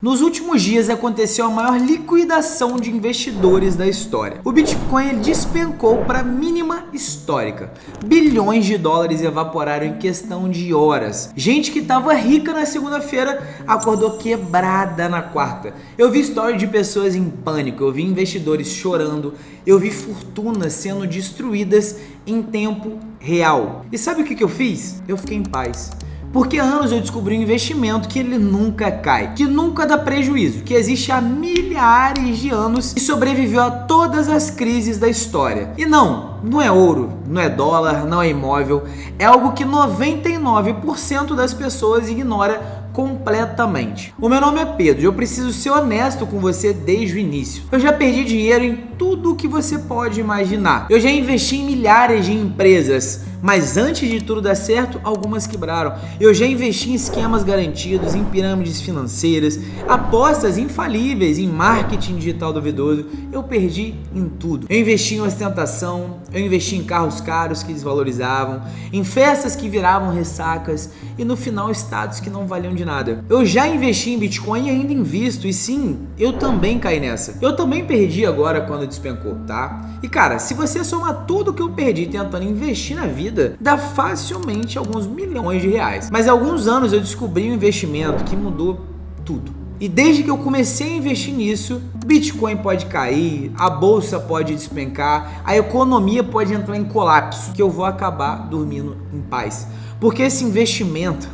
Nos últimos dias aconteceu a maior liquidação de investidores da história. O Bitcoin despencou para a mínima histórica. Bilhões de dólares evaporaram em questão de horas. Gente que estava rica na segunda-feira acordou quebrada na quarta. Eu vi histórias de pessoas em pânico, eu vi investidores chorando, eu vi fortunas sendo destruídas em tempo real. E sabe o que eu fiz? Eu fiquei em paz. Porque há anos eu descobri um investimento que ele nunca cai, que nunca dá prejuízo, que existe há milhares de anos e sobreviveu a todas as crises da história. E não é ouro, não é dólar, não é imóvel, é algo que 99% das pessoas ignora completamente. O meu nome é Pedro e eu preciso ser honesto com você desde o início. Eu já perdi dinheiro em tudo o que você pode imaginar. Eu já investi em milhares de empresas, mas antes de tudo dar certo, algumas quebraram. Eu já investi em esquemas garantidos, em pirâmides financeiras, apostas infalíveis, em marketing digital duvidoso. Eu perdi em tudo. Eu investi em ostentação, eu investi em carros caros que desvalorizavam, em festas que viravam ressacas e no final status que não valiam de nada. Eu já investi em Bitcoin e ainda invisto, e sim, eu também caí nessa. Eu também perdi agora quando despencou, tá? E cara, se você somar tudo que eu perdi tentando investir na vida, dá facilmente alguns milhões de reais. Mas há alguns anos eu descobri um investimento que mudou tudo. E desde que eu comecei a investir nisso, Bitcoin pode cair, a bolsa pode despencar, a economia pode entrar em colapso, que eu vou acabar dormindo em paz. Porque esse investimento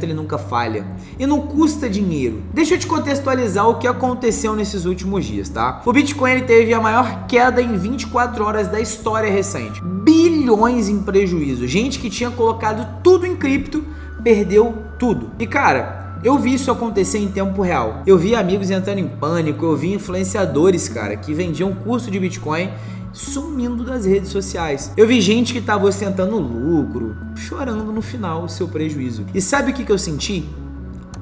ele nunca falha e não custa dinheiro. Deixa eu te contextualizar o que aconteceu nesses últimos dias, tá? O Bitcoin ele teve a maior queda em 24 horas da história recente. Bilhões em prejuízo. Gente que tinha colocado tudo em cripto perdeu tudo. E cara, eu vi isso acontecer em tempo real. Eu vi amigos entrando em pânico, eu vi influenciadores, cara, que vendiam curso de Bitcoin sumindo das redes sociais. Eu vi gente que estava ostentando lucro, chorando no final o seu prejuízo. E sabe o que eu senti?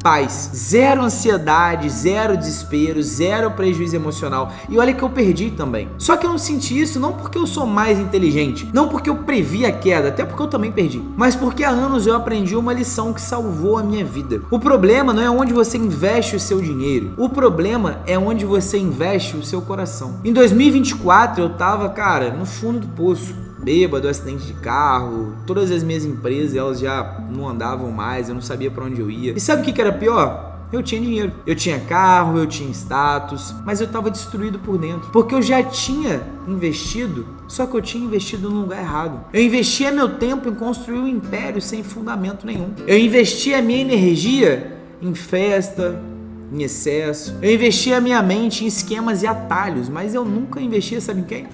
Paz, zero ansiedade, zero desespero, zero prejuízo emocional. E olha que eu perdi também. Só que eu não senti isso não porque eu sou mais inteligente, não porque eu previ a queda, até porque eu também perdi, mas porque há anos eu aprendi uma lição que salvou a minha vida. O problema não é onde você investe o seu dinheiro, o problema é onde você investe o seu coração. Em 2024 eu tava, cara, no fundo do poço. Bêbado, acidente de carro, todas as minhas empresas elas já não andavam mais, eu não sabia pra onde eu ia. E sabe o que era pior? Eu tinha dinheiro, eu tinha carro, eu tinha status, mas eu tava destruído por dentro, porque eu já tinha investido, só que eu tinha investido no lugar errado. Eu investia meu tempo em construir um império sem fundamento nenhum. Eu investia a minha energia em festa, em excesso. Eu investia a minha mente em esquemas e atalhos, mas eu nunca investia, sabe em quem?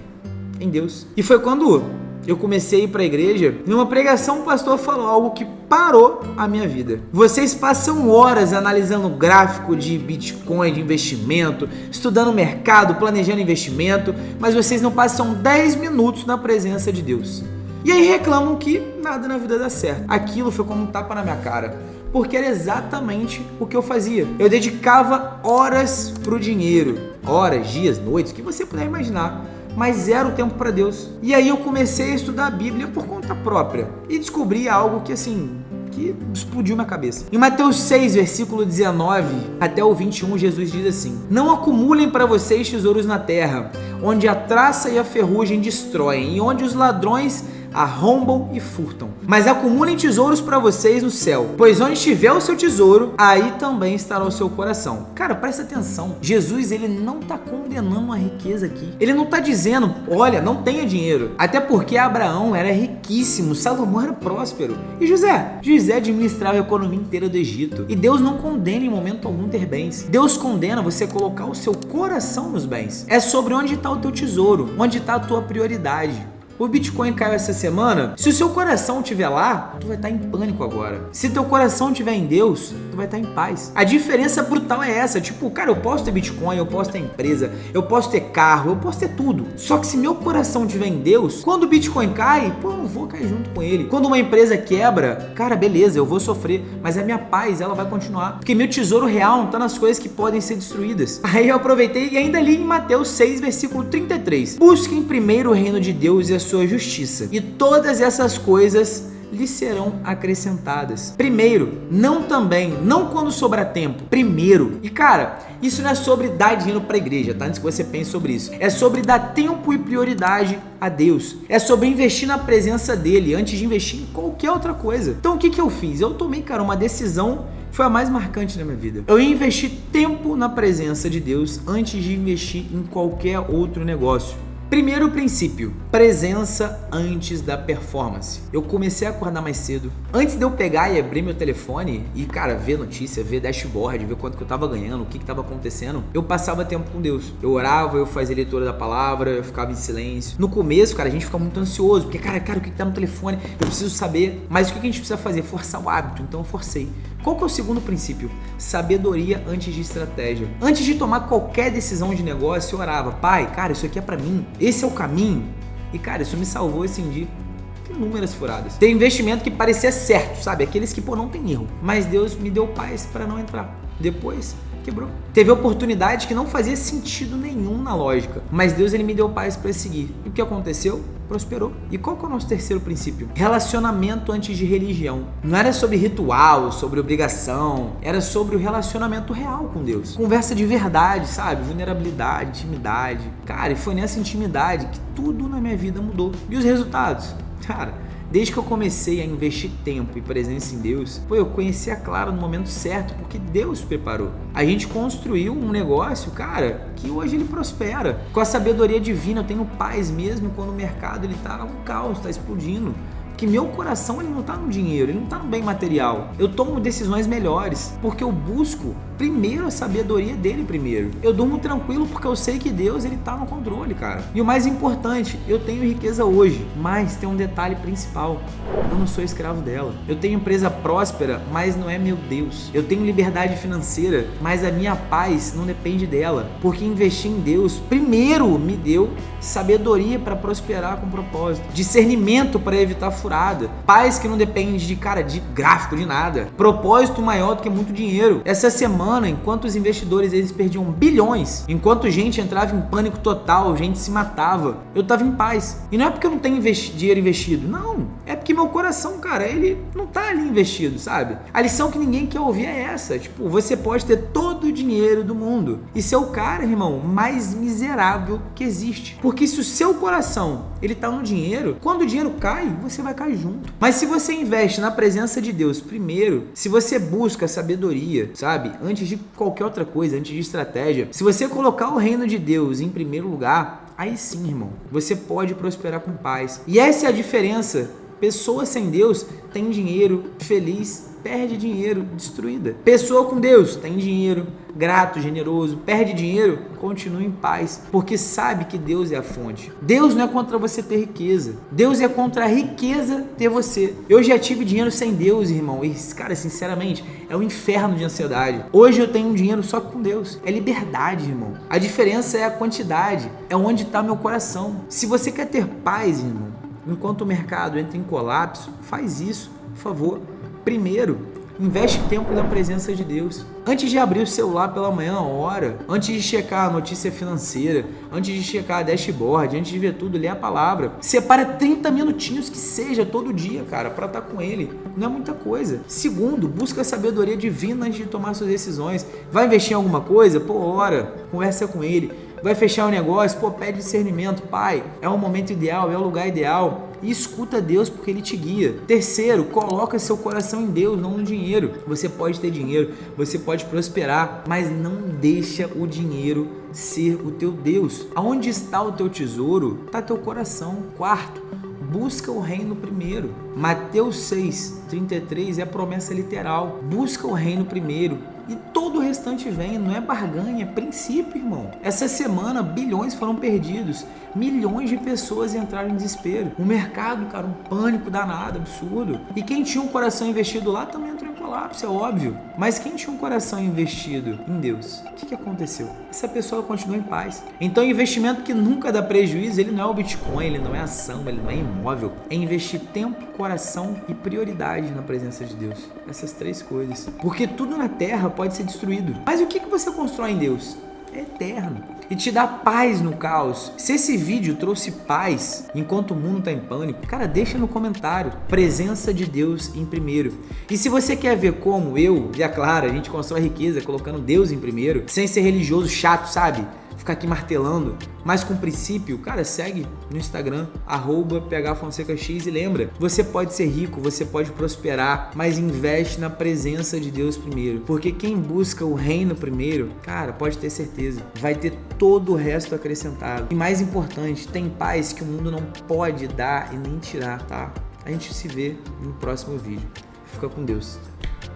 Em Deus. E foi quando eu comecei a ir para a igreja, em uma pregação o pastor falou algo que parou a minha vida. Vocês passam horas analisando o gráfico de Bitcoin, de investimento, estudando o mercado, planejando investimento, mas vocês não passam 10 minutos na presença de Deus. E aí reclamam que nada na vida dá certo. Aquilo foi como um tapa na minha cara, porque era exatamente o que eu fazia. Eu dedicava horas pro dinheiro, horas, dias, noites, o que você puder imaginar, mas zero tempo para Deus. E aí eu comecei a estudar a Bíblia por conta própria e descobri algo que que explodiu minha cabeça. Em Mateus 6, versículo 19 até o 21, Jesus diz assim: não acumulem para vocês tesouros na terra, onde a traça e a ferrugem destroem e onde os ladrões arrombam e furtam. Mas acumulem tesouros para vocês no céu, pois onde estiver o seu tesouro, aí também estará o seu coração. Cara, presta atenção. Jesus, ele não está condenando a riqueza aqui. Ele não está dizendo, olha, não tenha dinheiro. Até porque Abraão era riquíssimo, Salomão era próspero. E José administrava a economia inteira do Egito. E Deus não condena em momento algum ter bens. Deus condena você colocar o seu coração nos bens. É sobre onde está o teu tesouro, onde está a tua prioridade. O Bitcoin caiu essa semana. Se o seu coração estiver lá, tu vai estar em pânico agora. Se teu coração estiver em Deus, tu vai estar em paz. A diferença brutal é essa. Tipo, cara, eu posso ter Bitcoin, eu posso ter empresa, eu posso ter carro, eu posso ter tudo. Só que se meu coração estiver em Deus, quando o Bitcoin cai, pô, eu não vou cair junto com ele. Quando uma empresa quebra, cara, beleza, eu vou sofrer, mas a minha paz, ela vai continuar. Porque meu tesouro real não está nas coisas que podem ser destruídas. Aí eu aproveitei e ainda li em Mateus 6, versículo 33. Busquem primeiro o reino de Deus e a sua justiça, e todas essas coisas lhe serão acrescentadas. Primeiro, não quando sobrar tempo. Primeiro. E cara, isso não é sobre dar dinheiro para a igreja, tá? Antes que você pense sobre isso. É sobre dar tempo e prioridade a Deus. É sobre investir na presença dele antes de investir em qualquer outra coisa. Então o que eu fiz? Eu tomei, cara, uma decisão que foi a mais marcante da minha vida. Eu ia investir tempo na presença de Deus antes de investir em qualquer outro negócio. Primeiro princípio, presença antes da performance. Eu comecei a acordar mais cedo. Antes de eu pegar e abrir meu telefone e, cara, ver notícia, ver dashboard, ver quanto que eu tava ganhando, o que tava acontecendo, eu passava tempo com Deus. Eu orava, eu fazia leitura da palavra, eu ficava em silêncio. No começo, cara, a gente fica muito ansioso, porque, cara, o que tá no telefone? Eu preciso saber. Mas o que a gente precisa fazer? Forçar o hábito. Então eu forcei. Qual que é o segundo princípio? Sabedoria antes de estratégia. Antes de tomar qualquer decisão de negócio, eu orava: Pai, cara, isso aqui é pra mim. Esse é o caminho. E, cara, isso me salvou esse dia. Inúmeras furadas. Tem investimento que parecia certo, sabe? Aqueles que, não tem erro. Mas Deus me deu paz para não entrar. Depois, quebrou. Teve oportunidade que não fazia sentido nenhum na lógica. Mas Deus, ele me deu paz para seguir. E o que aconteceu? Prosperou. E qual que é o nosso terceiro princípio? Relacionamento antes de religião. Não era sobre ritual, sobre obrigação. Era sobre o relacionamento real com Deus. Conversa de verdade, sabe? Vulnerabilidade, intimidade. Cara, e foi nessa intimidade que tudo na minha vida mudou. E os resultados? Cara, desde que eu comecei a investir tempo e presença em Deus, eu conheci a Clara no momento certo, porque Deus preparou. A gente construiu um negócio, cara, que hoje ele prospera. Com a sabedoria divina, eu tenho paz mesmo quando o mercado ele tá um caos, tá explodindo. Que meu coração ele não tá no dinheiro, ele não tá no bem material. Eu tomo decisões melhores, porque eu busco primeiro a sabedoria dele primeiro. Eu durmo tranquilo porque eu sei que Deus ele tá no controle, cara. E o mais importante, eu tenho riqueza hoje, mas tem um detalhe principal: eu não sou escravo dela. Eu tenho empresa próspera, mas não é meu Deus. Eu tenho liberdade financeira, mas a minha paz não depende dela, porque investir em Deus primeiro me deu sabedoria para prosperar com propósito, discernimento para evitar furada, paz que não depende de gráfico, de nada, propósito maior do que muito dinheiro. Essa semana, enquanto os investidores eles perdiam bilhões, enquanto gente entrava em pânico total, gente se matava, eu tava em paz. E não é porque eu não tenho dinheiro investido, não, é porque meu coração, cara, ele não tá ali investido, sabe? A lição que ninguém quer ouvir é essa: tipo, você pode ter todo o dinheiro do mundo e ser o cara, irmão, mais miserável que existe. Porque se o seu coração ele tá no dinheiro, quando o dinheiro cai, você vai cair junto. Mas se você investe na presença de Deus primeiro, se você busca sabedoria, sabe, antes de qualquer outra coisa, antes de estratégia, se você colocar o reino de Deus em primeiro lugar, aí sim, irmão, você pode prosperar com paz. E essa é a diferença. Pessoa sem Deus tem dinheiro, feliz, perde dinheiro, destruída. Pessoa com Deus tem dinheiro, grato, generoso, perde dinheiro, continua em paz, porque sabe que Deus é a fonte. Deus não é contra você ter riqueza, Deus é contra a riqueza ter você. Eu já tive dinheiro sem Deus, irmão, e cara, sinceramente, é um inferno de ansiedade. Hoje eu tenho dinheiro só com Deus, é liberdade, irmão. A diferença é a quantidade, é onde está meu coração. Se você quer ter paz, irmão, enquanto o mercado entra em colapso, faz isso, por favor. Primeiro, investe tempo na presença de Deus. Antes de abrir o celular pela manhã, ora. Antes de checar a notícia financeira, antes de checar a dashboard, antes de ver tudo, lê a palavra. Separa 30 minutinhos que seja todo dia, cara, para estar com ele. Não é muita coisa. Segundo, busca a sabedoria divina antes de tomar suas decisões. Vai investir em alguma coisa? Ora. Conversa com ele. Vai fechar um negócio? Pede discernimento. Pai, é o momento ideal, é o lugar ideal. E escuta Deus porque Ele te guia. Terceiro, coloca seu coração em Deus, não no dinheiro. Você pode ter dinheiro, você pode prosperar, mas não deixa o dinheiro ser o teu Deus. Aonde está o teu tesouro, está teu coração. Quarto, busca o reino primeiro. Mateus 6:33 é a promessa literal. Busca o reino primeiro e todo o restante vem. Não é barganha, é princípio, irmão. Essa semana, bilhões foram perdidos. Milhões de pessoas entraram em desespero. O mercado, cara, um pânico danado, absurdo. E quem tinha um coração investido lá também entrou em colapso, é óbvio. Mas quem tinha um coração investido em Deus, o que aconteceu? Essa pessoa continua em paz. Então, investimento que nunca dá prejuízo, ele não é o Bitcoin, ele não é ação, ele não é imóvel. É investir tempo, coração e prioridade na presença de Deus. Essas três coisas. Porque tudo na terra pode ser destruído. Mas o que você constrói em Deus? é eterno e te dá paz no caos. Se esse vídeo trouxe paz enquanto o mundo tá em pânico, cara, deixa no comentário. Presença de Deus em primeiro. E se você quer ver como eu e a Clara, a gente constrói riqueza colocando Deus em primeiro, sem ser religioso chato, sabe? Ficar aqui martelando, mas com princípio, cara, segue no Instagram, @phfonsecax, e lembra, você pode ser rico, você pode prosperar, mas investe na presença de Deus primeiro, porque quem busca o reino primeiro, cara, pode ter certeza, vai ter todo o resto acrescentado. E mais importante, tem paz que o mundo não pode dar e nem tirar, tá? A gente se vê no próximo vídeo. Fica com Deus.